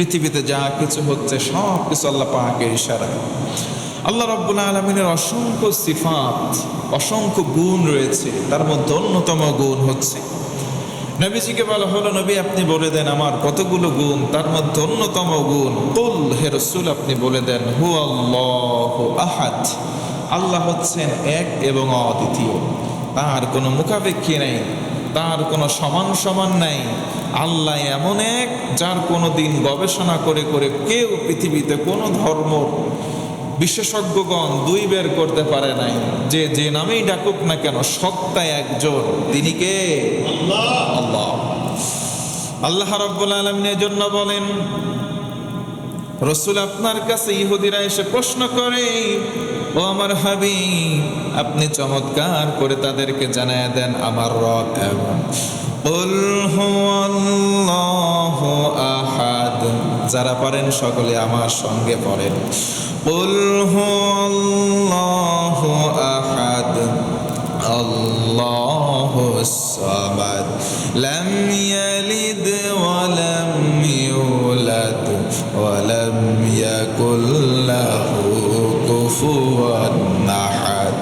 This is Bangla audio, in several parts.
পৃথিবীতে যা কিছু হচ্ছে সব কিছু আল্লাহ পাকের ইশারায়। আল্লাহ রাব্বুল আলামিনের অসংখ্য সিফাত, অসংখ্য গুণ রয়েছে। তার মধ্যে অন্যতম গুণ হচ্ছে, নবীজিকে বলা হলো, নবী আপনি বলে দেন আমার কতগুলো গুণ। তার মধ্যে অন্যতম গুণ, কুল, হে রাসূল আপনি বলে দেন, হুয়াল্লাহু আহাদ, আল্লাহ হচ্ছেন এক এবং অদ্বিতীয়, তার কোনো মুখাপেক্ষী নেই, তার কোনো সমান নাই। আল্লাহ এমন এক, যার কোনো দিন গবেষণা করে করে কেউ পৃথিবীতে কোনো ধর্ম বিশেষজ্ঞগণ দুই বের করতে পারে নাই, যে যে নামেই ডাকুক না কেন সত্তা একজন, তিনি কে? আল্লাহ। আল্লাহ রাব্বুল আলামিন এর জন্য বলেন, রাসূল আপনার কাছে ইহুদিরা এসে প্রশ্ন করে, ও আমার হাবিব আপনি চমৎকার করে তাদেরকে জানায় দেন আমার রব এমন। কুল হুয়াল্লাহু আহাদ, যারা পারেন সকলে আমার সঙ্গে পড়েন, কুল হুয়াল্লাহু আহাদ আল্লাহুস সামাদ লাম ইয়ালিদ ওয়া লাম ইউলাদ ওয়া লাম ইয়াকুল লাহু কুফুয়ান আহাদ।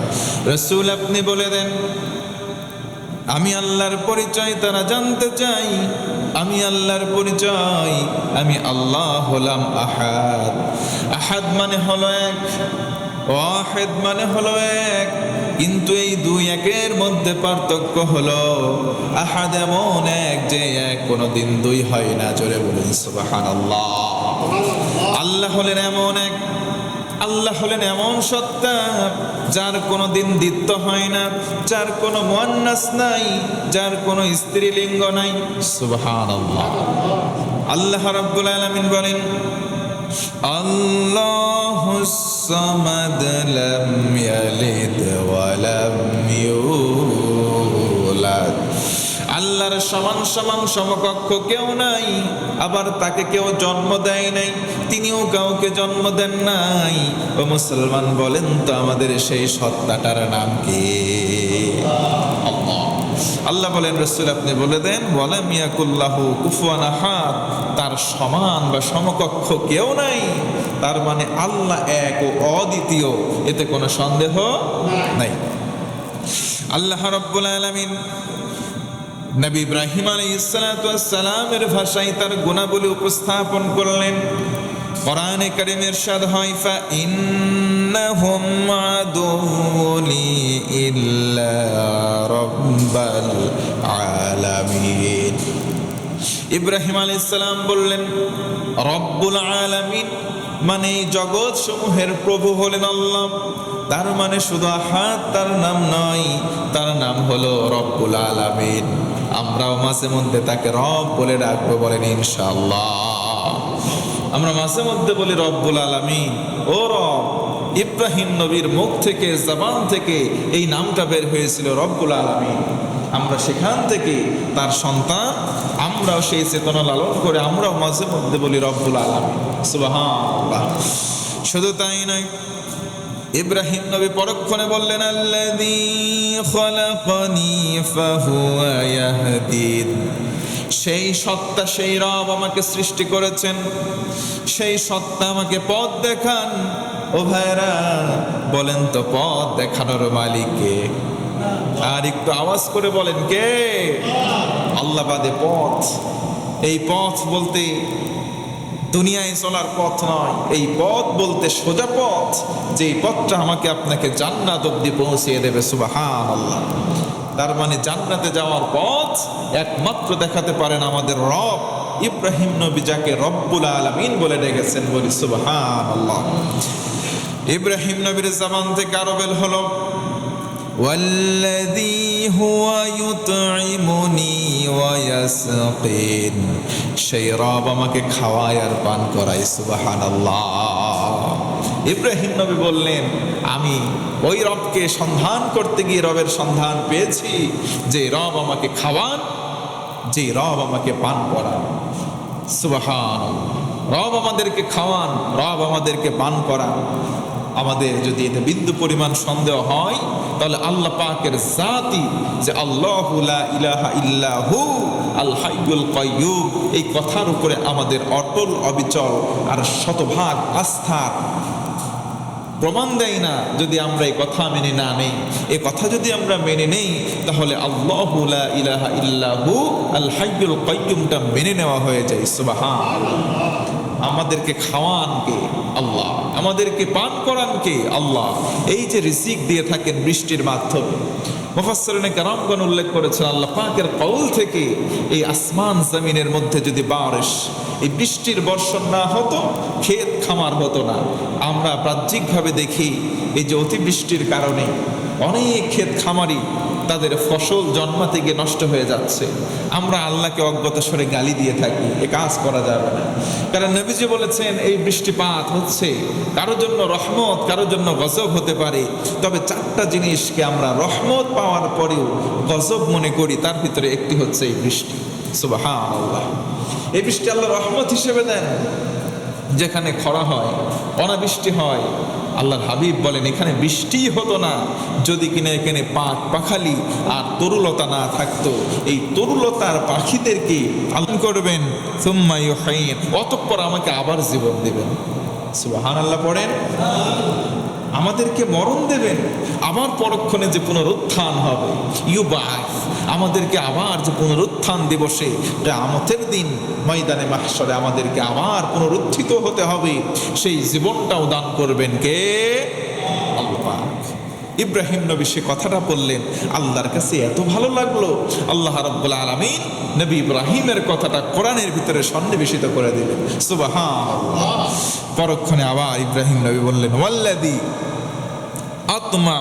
রাসূল আপনি বলে দেন, আমি আল্লাহর পরিচয় তারা জানতে চাই, আমি আল্লাহর পরিচয়, আমি আল্লাহ হলাম আহাদ। আহাদ মানে হলো এক, ওয়াহিদ মানে হলো এক, কিন্তু এই দুই একের মধ্যে পার্থক্য হলো, আহাদ এমন এক যে এক কোনোদিন দুই হয় না। জোরে বলুন সুবহানাল্লাহ। আল্লাহ হলেন এমন এক, আল্লাহ হলেন এমন সত্তা যার কোনো দিন দ্বিত্ব হয় না, যার কোনো মুয়ান্নাস নাই, যার কোনো স্ত্রীলিঙ্গ নাই। সুবহানাল্লাহ। আল্লাহ রাব্বুল আলামিন বলেন, আল্লাহুস সামাদ লাম ইয়ালিদ ওয়া লাম ইউলাদ। আল্লাহর সমান সমান সমকক্ষ কেউ নাই, আবার তাকে কেউ জন্ম দেয় নাই, তিনিও কাউকে জন্ম দেন নাই। ও মুসলমান বলেন তো আমাদের সেই সত্তাটার নাম কি? আল্লাহ। আল্লাহ বলেন, রাসূল আপনি বলে দেন, ওয়ালাম ইয়াকুল্লাহু কুফুয়ান আহাদ, তার সমান বা সমকক্ষ কেউ নাই। তার মানে আল্লাহ এক ও অদ্বিতীয়, এতে কোনো সন্দেহ নাই। আল্লাহ রাব্বুল আলামিন নবী ইব্রাহিম আলাইহিস সালাতু ওয়াস সালামের ভাষায় তার গুণাবলী উপস্থাপন করলেন। কোরআনে কারীমে ইরশাদ হয়, ফা ইন্নাহুম আদুলি ইল্লা রাব্বাল আলামিন। ইব্রাহিম আলাইহিস সালাম বললেন, রব্বুল আলামিন মানে জগৎ সমূহের প্রভু হলেন আল্লাহ। তার মানে শুধু আহাদ তার নাম নয়, তার নাম হলো রব্বুল আলামিন। আমরাও মাঝে মধ্যে তাকে রব বলে ডাকবো, বলেন ইনশাআল্লাহ। আমরা মাঝে মধ্যে বলি রব্বুল আলামিন, ও রব। ইব্রাহিম নবীর মুখ থেকে, জবান থেকে এই নামটা বের হয়েছিল রব্বুল আলামিন। আমরা সেখান থেকে তার সন্তান, আমরাও সেই চেতনা লালন করে আমরাও মাঝে মধ্যে বলি রব্বুল আলামিন। সুবহানাল্লাহ। শুধু তাই নয়, ইব্রাহিম নবী পরক্ষণে বললেন, আল্লাযী খালাকানি ফাহুয়া ইয়াহদিন। সেই সত্তা, সেই রব আমাকে সৃষ্টি করেছেন, সেই সত্তা আমাকে পথ দেখান। ও ভাইরা বলেন তো, পথ দেখানোর মালিক কে? আর একটু আওয়াজ করে বলেন, কে? আল্লাহ বাদে পথ। এই পথ বলতে দুনিয়ায় চলার পথ নয়, এই পথ বলতে সোজা পথ, যেই পথটা আমাকে আপনাকে জান্নাত অবধি পৌঁছিয়ে দেবে। সুবহানাল্লাহ। তার মানে জান্নাতে যাওয়ার পথ একমাত্র দেখাতে পারেন আমাদের রব। ইব্রাহিম নবী যাকে রব্বুল আলামিন বলে ডেকেছেন, বলি সুবহানাল্লাহ। ইব্রাহিম নবীর জবান থেকে আরো বের হলো, ওয়াল্লাযী হুয়া ইউতঈমুনি ওয়া ইয়াসকিন। সেই রব আমাকে খাওয়ায় আর পান করায়। সুবহানাল্লাহ। ইব্রাহিম নবী বললেন, আমি ওই রবকে সন্ধান করতে গিয়ে রবের সন্ধান পেয়েছি, যে রব আমাকে খাওয়ান, যে রব আমাকে পান করান। সুবহানাল্লাহ। রব আমাদেরকে খাওয়ান, রব আমাদেরকে পান করান। আমাদের যদি এতে বিন্দু পরিমাণ সন্দেহ হয়, তাহলে আল্লাহ পাকের জাতি যে আল্লাহু লা ইলাহা ইল্লাহু আল হাইয়ুল কাইয়্যুম, এই কথার উপরে আমাদের অটল অবিচল আর শতভাগ আস্থার প্রমাণ দেয় না। যদি আমরা এই কথা মেনে না নেই, এই কথা যদি আমরা মেনে নেই, তাহলে আল্লাহু লা ইলাহা ইল্লাহু আল হাইয়ুল কাইয়্যুমটা মেনে নেওয়া হয়ে যায়। সুবহানাল্লাহ। আমাদেরকে খাওয়ান কে? আল্লাহ। আমাদেরকে পান করান কে? আল্লাহ। এই যে রিজিক দিয়ে থাকেন বৃষ্টির মাধ্যমে, মুফাসসিরিনে কেরামগণ উল্লেখ করেছেন আল্লাহ পাকের কওল থেকে এই আসমান জমিনের মধ্যে যদি বারিশ, এই বৃষ্টির বর্ষণ না হতো, ক্ষেত খামার হতো না। আমরা বাহ্যিকভাবে দেখি এই যে অতিবৃষ্টির কারণে অনেক ক্ষেত খামারি তাদের ফসল জন্মাতে গিয়ে নষ্ট হয়ে যাচ্ছে। আমরা আল্লাহকে অজ্ঞাতসারে গালি দিয়ে থাকি, এ কাজ করা যাবে না। কারণ নবীজি বলেছেন এই বৃষ্টিপাত হচ্ছে কারোর জন্য রহমত, কারোর জন্য গজব হতে পারে। তবে চারটা জিনিসকে আমরা রহমত পাওয়ার পরেও গজব মনে করি, তার ভিতরে একটি হচ্ছে এই বৃষ্টি। সুবহানাল্লাহ। এই বৃষ্টি আল্লাহ রহমত হিসেবে দেন। যেখানে খরা হয়, অনাবৃষ্টি হয়, আল্লাহর হাবিব বলেন এখানে বৃষ্টি হতো না যদি কিনা এখানে পাক পাখালি আর তরুলতা না থাকতো। এই তরুলতার পাখিদেরকে আল্লাহ করবেন সুম্মা ইউহয়িন, অতঃপর আমাকে আবার জীবন দেবেন। সুবহানাল্লাহ পড়েন। আমাদেরকে মরণ দেবেন, আবার পরক্ষণে যে পুনরুত্থান হবে, ইউবাস, আমাদেরকে আবার যে পুনরুত্থান দিবসে কিয়ামতের দিন ময়দানে মাহশরে আমাদেরকে আবার পুনরুত্থিত হতে হবে, সেই জীবনটাও দান করবেন কে? আল্লাহ। ইব্রাহিম নবী সে কথাটা বললেন, আল্লাহর কাছে এত ভালো লাগলো, আল্লাহ রাব্বুল আলামিন নবী ইব্রাহিমের কথাটা কোরআনের ভিতরে সন্নিবেশিত করে দিলেন। সুবহানাল্লাহ। পরক্ষণে আবার ইব্রাহিম নবী বললেন, ওয়াল্লাযী আতমা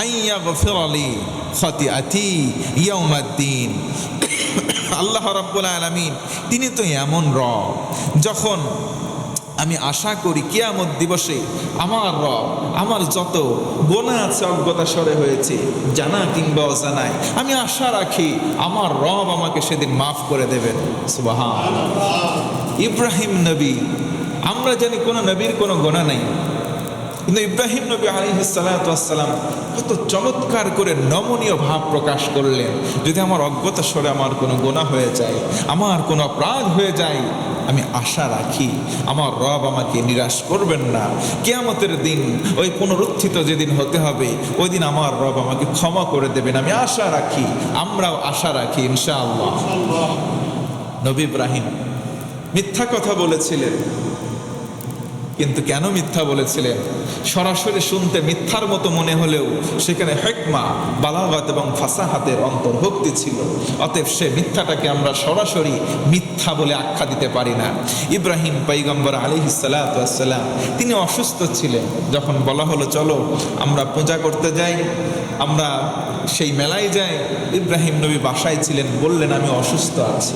আইয়াগফিরা লি খাতিআতি ইয়াউমাদ্দিন। আল্লাহ রাব্বুল আলামিন তিনি তো এমন রব, যখন আমি আশা করি কিয়ামত দিবসে আমার রব আমার যত গুনাহ আছে অজ্ঞতাস্বরে হয়েছে, জানা কিংবা অজানায়, আমি আশা রাখি আমার রব আমাকে সেদিন মাফ করে দেবেন। সুবহানাল্লাহ। ইব্রাহিম নবী, আমরা জানি কোনো নবীর কোনো গুনাহ নাই, কিন্তু ইব্রাহিম নবী আলাইহিস সালাতু ওয়াস সালাম কত চমৎকার করে নমনীয় ভাব প্রকাশ করলেন, যদি আমার অজ্ঞতাস্বরে আমার কোনো গুনাহ হয়ে যায়, আমার কোনো অপরাধ হয়ে যায়, আমি আশা রাখি আমার রব আমাকে নিরাশ করবেন না। কিয়ামতের দিন ওই পুনরুত্থিত যেদিন হতে হবে, ওই দিন আমার রব আমাকে ক্ষমা করে দেবেন, আমি আশা রাখি, আমরাও আশা রাখি ইনশাআল্লাহ। নবী ইব্রাহিম মিথ্যা কথা বলেছিলেন, কিন্তু কেন মিথ্যা বলেছিলেন? সরাসরি শুনতে মিথ্যার মতো মনে হলেও সেখানে হিকমা, বালাগাত এবং ফাসাহাতের অন্তর্ভুক্তি ছিল। অতএব সে মিথ্যাটাকে আমরা সরাসরি মিথ্যা বলে আখ্যা দিতে পারি না। ইব্রাহিম পয়গম্বর আলাইহিস সালাতু ওয়াস সালাম তিনি অসুস্থ ছিলেন। যখন বলা হলো চলো আমরা পূজা করতে যাই, আমরা সেই মেলায় যাই, ইব্রাহিম নবী বাসায় ছিলেন, বললেন আমি অসুস্থ আছি।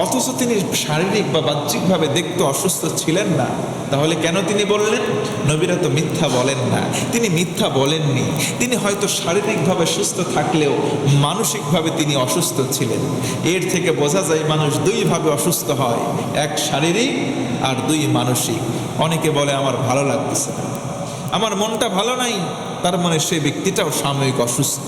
অথচ তিনি শারীরিক বা বাহ্যিকভাবে দেখতে অসুস্থ ছিলেন না। তাহলে কেন তিনি বললেন? নবীরা তো মিথ্যা বলেন না, তিনি মিথ্যা বলেননি। তিনি হয়তো শারীরিকভাবে সুস্থ থাকলেও মানসিকভাবে তিনি অসুস্থ ছিলেন। এর থেকে বোঝা যায় মানুষ দুইভাবে অসুস্থ হয়, এক শারীরিক আর দুই মানসিক। অনেকে বলে আমার ভালো লাগতেছে না, আমার মনটা ভালো নাই, তার মানে সেই ব্যক্তিটাও সাময়িক অসুস্থ।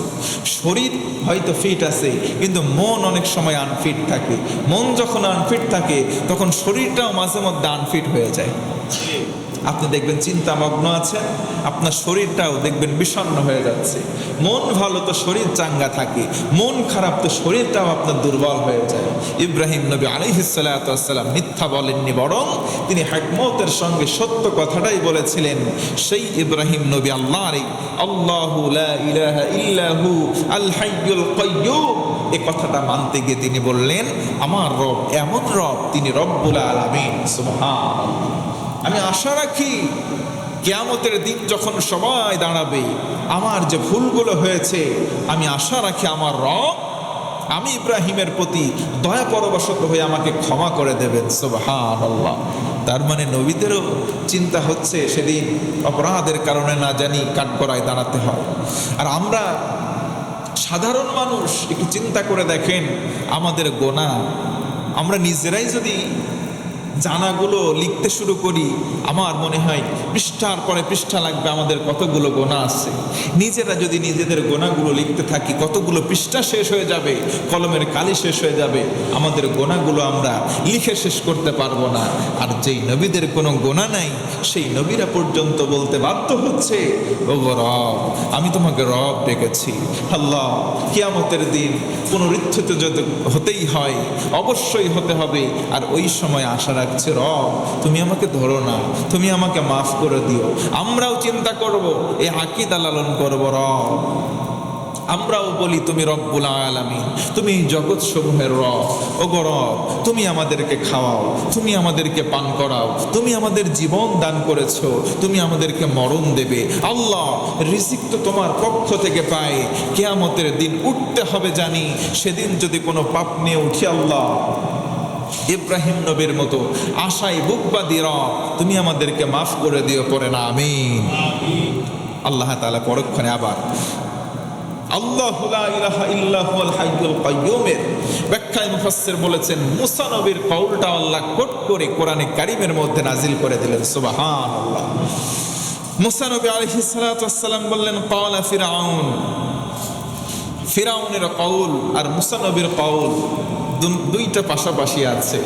শরীর হয়তো ফিট আছে, কিন্তু মন অনেক সময় আনফিট থাকে। মন যখন আনফিট থাকে তখন শরীরটাও মাঝে মধ্যে আনফিট হয়ে যায়। আপনি দেখবেন চিন্তামগ্ন আছেন, আপনার শরীরটাও দেখবেন বিষণ্ণ হয়ে যাচ্ছে। মন ভালো তো শরীর চাঙ্গা থাকে, মন খারাপ তো শরীরটাও আপনার দুর্বল হয়ে যায়। ইব্রাহিম নবী আলাইহিস সালাতু ওয়াস সালাম মিথ্যা বলেননি, বরং তিনি হিকমতের সঙ্গে সত্য কথাটাই বলেছিলেন। সেই ইব্রাহিম নবী আল্লাহু লা ইলাহা ইল্লাহু আল হাইয়ুল কাইয়্যুম, এই কথাটা মানতে গিয়ে তিনি বললেন আমার রব এমন রব, তিনি রব্বুল আলামিন। সুবহানাল্লাহ। আমি আশা রাখি কিয়ামতের দিন যখন সবাই দাঁড়াবে, আমার যে ভুলগুলো হয়েছে, আমি আশা রাখি আমার রব আমি ইব্রাহিমের প্রতি দয়া পরবশত হয়ে আমাকে ক্ষমা করে দেবেন। সুবহানাল্লাহ। তার মানে নবীদেরও চিন্তা হচ্ছে সেদিন অপরাধের কারণে না জানি কাঠগড়ায় দাঁড়াতে হয়। আর আমরা সাধারণ মানুষ একটু চিন্তা করে দেখেন, আমাদের গোনাহ আমরা নিজেরাই যদি জানাগুলো লিখতে শুরু করি, আমার মনে হয় পৃষ্ঠার পরে পৃষ্ঠা লাগবে আমাদের কতগুলো গোনা আছে। নিজেরা যদি নিজেদের গোনাগুলো লিখতে থাকি, কতগুলো পৃষ্ঠা শেষ হয়ে যাবে, কলমের কালি শেষ হয়ে যাবে, আমাদের গোনাগুলো আমরা লিখে শেষ করতে পারবো না। আর যেই নবীদের কোনো গোনা নাই, সেই নবীরা পর্যন্ত বলতে বাধ্য হচ্ছে, ও গো রব, আমি তোমাকে রব ডেকেছি। আল্লাহ, কিয়ামতের দিন পুনরুত্থিত যদি হতেই হয়, অবশ্যই হতে হবে। আর ওই সময় আশা রাখছে, রব তুমি আমাকে ধরো না, তুমি আমাকে মাফ করে দিও। আমরাও চিন্তা করব, এই আকীদা লালন করব, রব আমরাও বলি তুমি রব্বুল আলামিন, তুমি জগৎ সমূহের রব। ও গো রব, তুমি আমাদেরকে খাওয়াও, তুমি আমাদেরকে পান করাও, তুমি আমাদের জীবন দান করেছো, তুমি আমাদেরকে মরণ দেবে। আল্লাহ, রিজিক তো তোমার পক্ষ থেকে পাই, কিয়ামতের দিন উঠতে হবে জানি। সেদিন যদি কোনো পাপ নিয়ে উঠি, আল্লাহ ইব্রাহিম নবীর মতো আশায় বুক বাঁধি, রব তুমি আমাদেরকে মাফ করে দিও, পড়ে না আমিন। আল্লাহ তাআলা পরক্ষণে আবার আল্লাহু লা ইলাহা ইল্লা হুয়াল হাইয়ুল কাইয়্যুমের ব্যাখ্যায় মুফাসসির বলেছেন, মুসা নবীর কওলটা আল্লাহ কোট করে কোরআনে কারীমের মধ্যে নাজিল করে দিলেন। সুবহানাল্লাহ। মুসা নবী আলাইহিস সালাতু ওয়াস সালাম বললেন, ক্বালা ফিরআউন, ফিরআউনের কওল আর মুসা নবীর কওল দুইটা পাশাপাশি আছে।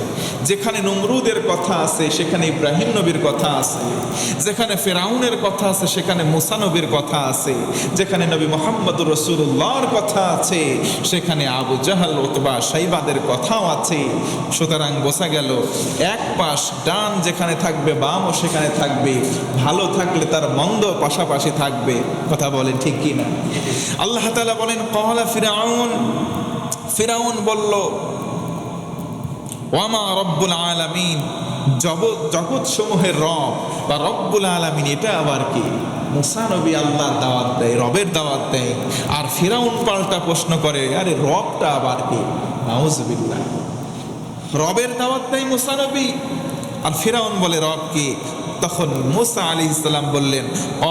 যেখানে নমরুদের কথা আছে সেখানে ইব্রাহিম নবীর কথা আছে, যেখানে ফিরআউনের কথা আছে সেখানে মুসা নবীর কথা আছে, যেখানে নবী মুহাম্মদুর রাসূলুল্লাহর কথা আছে সেখানে আবু জাহল, উতবা, শাইবাদের কথাও আছে। সুতরাং বোঝা গেল, এক পাশ ডান যেখানে থাকবে, বামও সেখানে থাকবে। ভালো থাকলে তার মন্দ পাশাপাশি থাকবে। কথা বলেন ঠিক কি না? আল্লাহ তাআলা বলেন, ক্বালা ফিরআউন, ফিরআউন বলল, ওয়ামা রব্বুল আলামিন, জগৎ সমূহের রব বা রব্বুল আলামিন এটা আবার কি? মুসা নবী আল্লাহর দাওয়াত দেয়, রবের দাওয়াত দেয়, আর ফিরআউন পাল্টা প্রশ্ন করে, আরে রবটা আবার কি? নাউজুবিল্লাহ। রবের দাওয়াত দেয় মুসা নবী, আর ফিরআউন বলে রব কি? তখন মুসা আলাইহিস সালাম বললেন,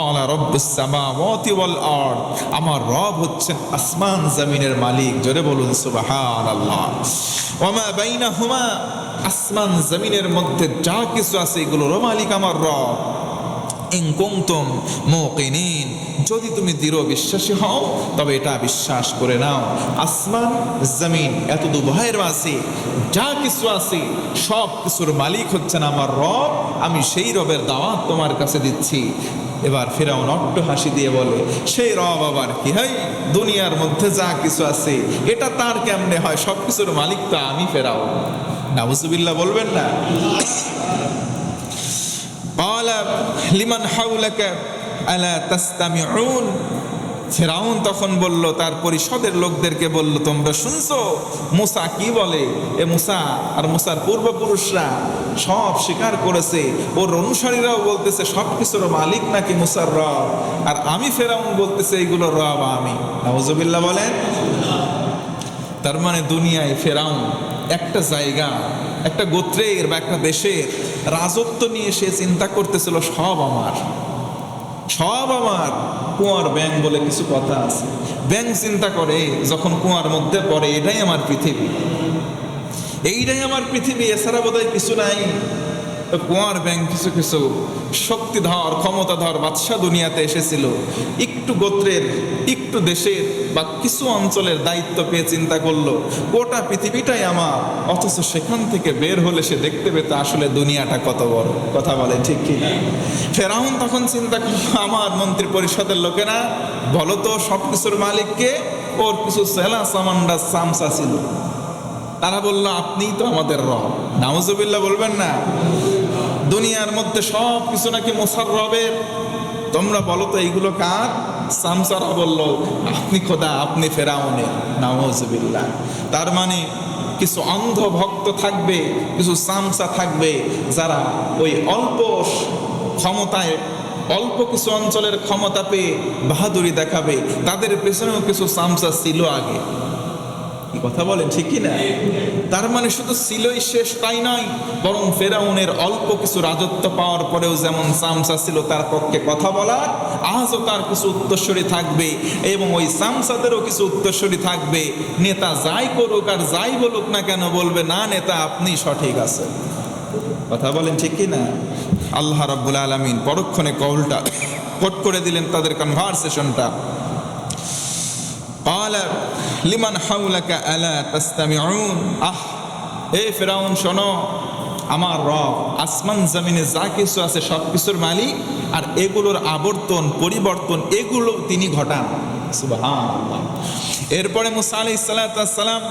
আলা রব্বুস সামাওয়াতি ওয়াল আরদ, আমার রব হচ্ছেন আসমান জমিনের মালিক। জোরে বলুন সুবহানাল্লাহ। ওয়া মা বাইনাহুমা, আসমান জমিনের মধ্যে যা কিছু আছে এগুলোর মালিক আমার রব। ইন কুনতুম মুকিনিন, যদি তুমি দৃঢ় বিশ্বাসী হও তবে এটা বিশ্বাস করে নাও, আসমান জমিন এত দুভয়ের আছে, যা কিছু আছে সব কিছুর মালিক হচ্ছেন আমার রব। আমি সেই রবের দাওয়াত তোমার কাছে দিচ্ছি। এবার ফিরআউন অট্ট হাসি দিয়ে বলে, সেই রব আবার কি? হয় দুনিয়ার মধ্যে যা কিছু আছে এটা তার কেমনে হয়? সব কিছুর মালিক তো আমি, ফিরআউন। নাউজুবিল্লাহ বলবেন না? ক্বালা লিমান হাওলাকা আলা তাসতামিউন, ফিরআউন তখন বলল, তার পরিষদের লোকদেরকে বলল, তোমরা শুনছো মুসা কি বলে? এ মুসা আর মুসার পূর্বপুরুষরা সব স্বীকার করেছে, ওর অনুসারীরাও বলতেছে সব কিছুর মালিক নাকি মুসার রব, আর আমি ফিরআউন বলতেছে এইগুলো রব আমি। নাউজুবিল্লাহ বলেন। তার মানে দুনিয়ায় ফিরআউন একটা জায়গা, একটা গোত্রের বা একটা দেশের রাজত্ব নিয়ে সে চিন্তা করতেছিল, সব আমার, সব আমার। কুয়ার ব্যাং বলে কিছু কথা আছে, ব্যাং চিন্তা করে যখন কুয়ার মধ্যে পড়ে, এটাই আমার পৃথিবী, এইটাই আমার পৃথিবী, এছাড়া বোধহয় কিছু নাই। কুয়ার ব্যাং কিছু কিছু শক্তিধর ক্ষমতাধর বাদশা দুনিয়াতে এসেছিল, একটু গোত্রের, একটু দেশের বা কিছু অঞ্চলের দায়িত্ব পেয়ে চিন্তা করলো গোটা পৃথিবীটাই আমার, অথচ সেখান থেকে বের হলে সে দেখতে পেত আসলে দুনিয়াটা কত বড়। কথা বলে ঠিক কি না? ফিরআউন তখন চিন্তা করলো, আমার মন্ত্রী পরিষদের লোকেরা বলো তো সব কিছুর মালিককে? ওর কিছু সেলা সামান্ডা সামসা ছিল, তারা বলল আপনিই তো আমাদের রব। নাউজুবিল্লাহ বলবেন না? দুনিয়ার মধ্যে সব কিছু নাকি মুসার রবের, তোমরা বলো তো এইগুলো কার? সামসারা বলল আপনি খোদা, আপনি ফিরআউনের। নাউজুবিল্লাহ। তার মানে কিছু অন্ধ ভক্ত থাকবে, কিছু সামসা থাকবে, যারা ওই অল্প ক্ষমতায়, অল্প কিছু অঞ্চলের ক্ষমতা পেয়ে বাহাদুরি দেখাবে, তাদের পেছনেও কিছু সামসা ছিল আগে। কথা বলেন ঠিক কি না? তার মানে শুধু ছিলই শেষ তাই নয়, বরং ফিরআউনের অল্প কিছু রাজত্ব পাওয়ার পরেও যেমন সামসা ছিল তার পক্ষে কথা বলার, আজও তার কিছু উত্তরসূরি থাকবে, এবং ওই সামসাদেরও কিছু উত্তরসূরি থাকবে। নেতা যাই করুক আর যাই বলুক না কেন, বলবে না নেতা আপনি সঠিক আছেন। কথা বলেন ঠিক কি না? আল্লাহ রাব্বুল আলামিন পরক্ষণে কলটা কট করে দিলেন, তাদের কনভারসেশনটা। ক্বালা লিমান হাওলাকা আলা তাসতামিউন, হে ফিরাউন শোনো, আমার রব আসমান জমিনে যা কিছু আছে সব কিছুর মালিক, আর এগুলোর আবর্তন পরিবর্তন এগুলো তিনি ঘটান। সুবহানাল্লাহ। এরপরে মুসা আলাইহিস সালাম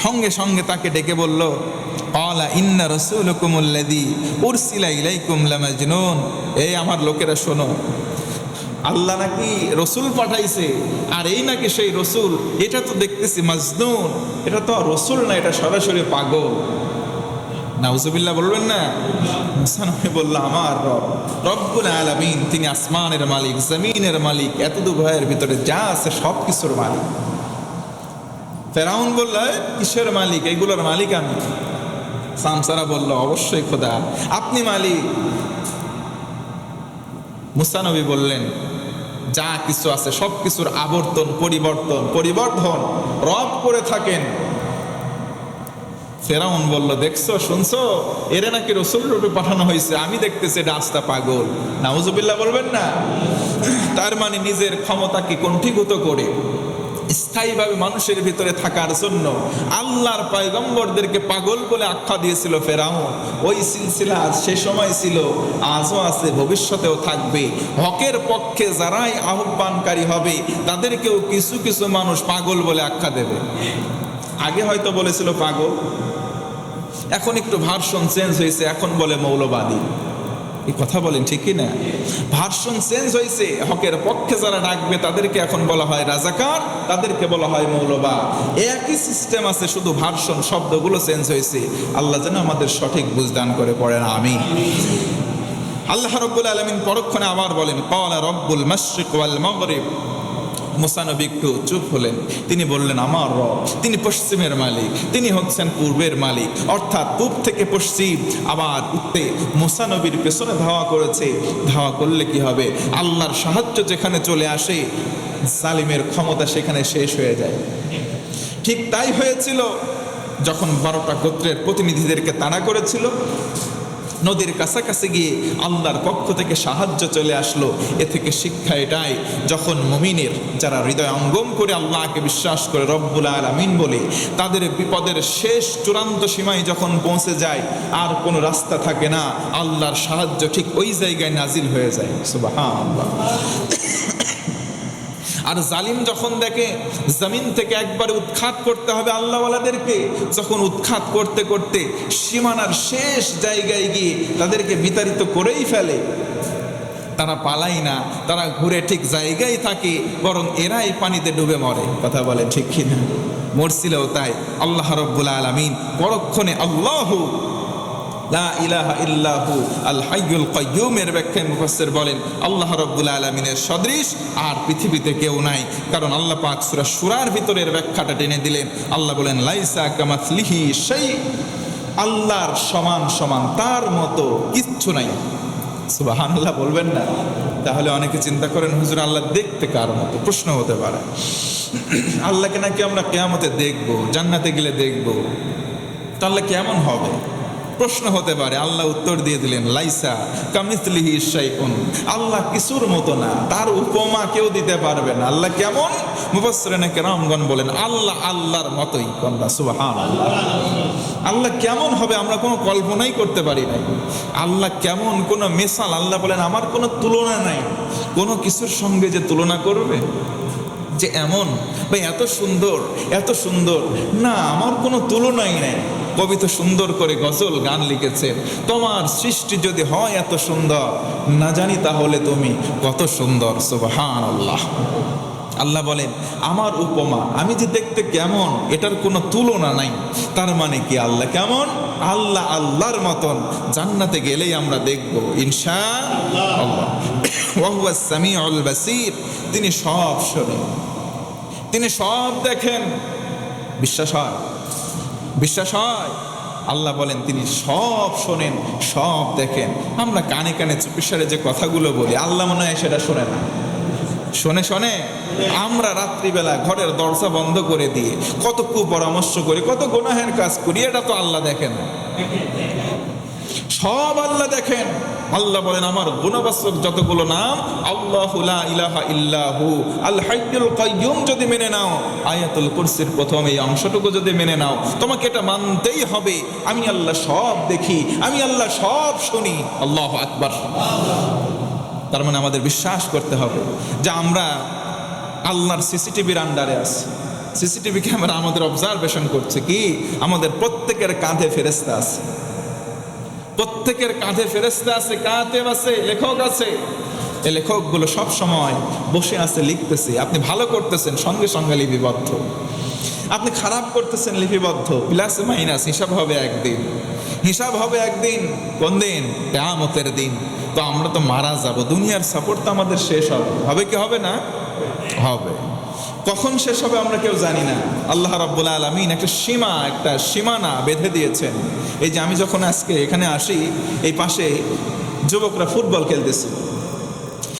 সঙ্গে সঙ্গে তাকে ডেকে বলল, ক্বালা ইন্না রাসূলাকুমুল্লাযী উরসিলা ইলাইকুম লামাজনুন, এই আমার লোকেরা শোনো, আল্লাহ নাকি রসুল পাঠাইছে, আর এই নাকি সেই রসুল, এটা তো দেখতেছি মাজনুন, এটা তো রসুল না, এটা সরাসরি পাগল। নাউজুবিল্লাহ বলবেন না? মুসা নবী বলল, আমার রব রব্বুল আলামিন, তিনি আসমানের মালিক, জমিনের মালিক, এতদূর ভয়ের ভিতরে যা আছে সব কিছুর মালিক। ফেরাউন বলল, কিসের মালিক? এগুলোর মালিক আমি। সামসারা বলল, অবশ্যই খোদা, আপনি মালিক। মুসা নবী বললেন, যা কিছু আছে সব কিছুর আবর্তন পরিবর্তন রব করে থাকেন। ফেরাউন বলল, দেখছো শুনছো, এরা নাকি রসুল রূপে পাঠানো হয়েছে, আমি দেখতেছি এটা আস্তা পাগল। নাউজুবিল্লাহ বলবেন না? তার মানে নিজের ক্ষমতাকে কণ্ঠীভূত করে স্থায়ীভাবে মানুষের ভিতরে থাকার জন্য আল্লাহর পয়গম্বরদেরকে পাগল বলে আখ্যা দিয়েছিল ফেরাউন। ওই সিলসিলা সে সময় ছিল, আজও আছে, ভবিষ্যতেও থাকবে। হকের পক্ষে যারাই আহ্বানকারী হবে তাদেরকেও কিছু কিছু মানুষ পাগল বলে আখ্যা দেবে। আগে হয়তো বলেছিল পাগল, এখন একটু ভার্সন চেঞ্জ হয়েছে, এখন বলে মৌলবাদী। এই কথা বলেন ঠিক কি না? ভার্সন চেঞ্জ হয়েছে। হকের পক্ষে যারা ডাকবে তাদেরকে এখন বলা হয় রাজাকার, তাদেরকে বলা হয় মৌলবাদ। একই সিস্টেম আছে, শুধু ভার্সন শব্দগুলো চেঞ্জ হয়েছে। আল্লাহ যেন আমাদের সঠিক বুঝদান করে পড়েন, আমিন। আল্লাহ রাব্বুল আলামিন পরক্ষণে আবার বলেন, ক্বালা রব্বুল মাশরিক ওয়াল মাগরিব। মুসা নবী একটু চুপ হলেন। তিনি বললেন, আমার রব, তিনি পশ্চিমের মালিক, তিনি হচ্ছেন পূর্বের মালিক, অর্থাৎ পূব থেকে পশ্চিম আবার উত্তরে। মুসা নবীর পেছনে ধাওয়া করেছে। ধাওয়া করলে কি হবে? আল্লাহর সাহায্য যেখানে চলে আসে, জালিমের ক্ষমতা সেখানে শেষ হয়ে যায়। ঠিক তাই হয়েছিল যখন 12টা গোত্রের প্রতিনিধিদেরকে তাড়া করেছিল। নদীর কাছাকাছি গিয়ে আল্লাহর পক্ষ থেকে সাহায্য চলে আসলো। এ থেকে শিক্ষা এটাই, যখন মুমিনের যারা হৃদয় অঙ্গম করে আল্লাহকে বিশ্বাস করে রব্বুল আলামিন বলে, তাদের বিপদের শেষ চূড়ান্ত সীমায় যখন পৌঁছে যায়, আর কোনো রাস্তা থাকে না, আল্লাহর সাহায্য ঠিক ওই জায়গায় নাজিল হয়ে যায়। সুবহানাল্লাহ। আর জালিম যখন দেখে জমিন থেকে একবারে উৎখাত করতে হবে আল্লাহওয়ালাদেরকে, যখন উৎখাত করতে করতে সীমানার শেষ জায়গায় গিয়ে তাদেরকে বিতাড়িত করেই ফেলে, তারা পালাই না, তারা ঘুরে ঠিক জায়গায় থাকে, বরং এরাই পানিতে ডুবে মরে। কথা বলে ঠিক কিনা? মরছিলও তাই। আল্লাহ রাব্বুল আলামিন পরক্ষণে আল্লাহু লা ইলাহা ইল্লাহু আল হাইয়ুল কাইয়্যুমের ব্যাখ্যায় মুফাসসির বলেন, আল্লাহ রাব্বুল আলামিনের সদৃশ আর পৃথিবীতে কেউ নাই। কারণ আল্লাহ পাক সূরা শুরার ভিতরের ব্যাখ্যাটা টেনে দিলেন। আল্লাহ বলেন, লাইসা কামাসলিহি শাই, আল্লাহর সমান সমান তার মতো কিচ্ছু নাই। সুবহানাল্লাহ বলবেন না? তাহলে অনেকে চিন্তা করেন, হুজুর আল্লাহ দেখতে কার মতো? প্রশ্ন হতে পারে, আল্লাহকে নাকি আমরা কিয়ামতে দেখবো, জান্নাতে গেলে দেখবো, তাহলে কেমন হবে? প্রশ্ন হতে পারে। আল্লাহ উত্তর দিয়ে দিলেন, লাইসা কামিসলিহি শাইউন, আল্লাহ কিছুর মতো না, তার উপমা কেউ দিতে পারবে না। আল্লাহ কেমন? মুফাসসিরিনে কেরামগণ বলেন, আল্লাহ আল্লাহর মতোই। সুবহানাল্লাহ। আল্লাহ কেমন হবে আমরা কোনো কল্পনাই করতে পারি না। আল্লাহ কেমন, কোনো মিসাল, আল্লাহ বলেন আমার কোনো তুলনা নাই। কোনো কিছুর সঙ্গে যে তুলনা করবে যে এমন বা এত সুন্দর, এত সুন্দর, না, আমার কোনো তুলনাই নেই। কবি তো সুন্দর করে গজল গান লিখেছেন, তোমার সৃষ্টি যদি হয় এত সুন্দর, না জানি তাহলে তুমি কত সুন্দর। সুবহানাল্লাহ। আল্লাহ বলেন, আমার উপমা, আমি যে দেখতে কেমন, এটার কোনো তুলনা নাই। তার মানে কি? আল্লাহ কেমন? আল্লাহ আল্লাহর মতন। জান্নাতে গেলেই আমরা দেখব ইনশাআল্লাহ। ওয়া হুয়াস সামিউল বাসীর, তিনি সব শোনেন, তিনি সব দেখেন। বিশ্বাস হয়? বিশ্বাস হয়? আল্লাহ বলেন তিনি সব শোনেন, সব দেখেন। আমরা কানে কানে চুপিসারে যে কথাগুলো বলি, আল্লাহ মনে হয় সেটা শোনে না। শোনে শোনে আমরা রাত্রিবেলা ঘরের দরজা বন্ধ করে দিয়ে কত কুপরামর্শ করি, কত গুনাহের কাজ করি, এটা তো আল্লাহ দেখেন, সব আল্লাহ দেখেন। আল্লাহ বলেন আমার গুণবাচক যতগুলো নাম, আল্লাহু লা ইলাহা ইল্লাহু আল হাইয়ুল কাইয়্যুম যদি মেনে নাও, আয়াতুল কুরসির প্রথম এই অংশটুকু যদি মেনে নাও, তোমাকে এটা মানতেই হবে আমি আল্লাহ সব দেখি, আমি আল্লাহ সব শুনি। আল্লাহু আকবার। তার মানে আমাদের বিশ্বাস করতে হবে যে আমরা আল্লাহর সিসিটিভির আন্ডারে আছি। সিসিটিভি ক্যামেরা আমাদের অবজারভেশন করছে কি, আমাদের প্রত্যেকের কাঁধে ফেরেশতা আছে, প্রত্যেকের কাঁধে ফেরেশতা আছে, কাতেব আছে, লেখক আছে। এই লেখকগুলো সব সময় বসে আছে, লিখতেছে। আপনি ভালো করতেছেন, সঙ্গে সঙ্গে লিপিবদ্ধ। আপনি খারাপ করতেছেন, লিপিবদ্ধ। প্লাস মাইনাস হিসাব হবে একদিন, হিসাব হবে একদিন। কোন দিন? কিয়ামতের দিন। তো আমরা তো মারা যাব, দুনিয়ার সাপোর্ট তো আমাদের শেষ হবে, হবে কি হবে না? হবে। কখন শেষ হবে আমরা কেউ জানি না। আল্লাহ রাব্বুল আলামিন একটা সীমানা বেঁধে দিয়েছেন। এই যে আমি যখন আজকে এখানে আসি, এই পাশে যুবকরা ফুটবল খেলতেছে,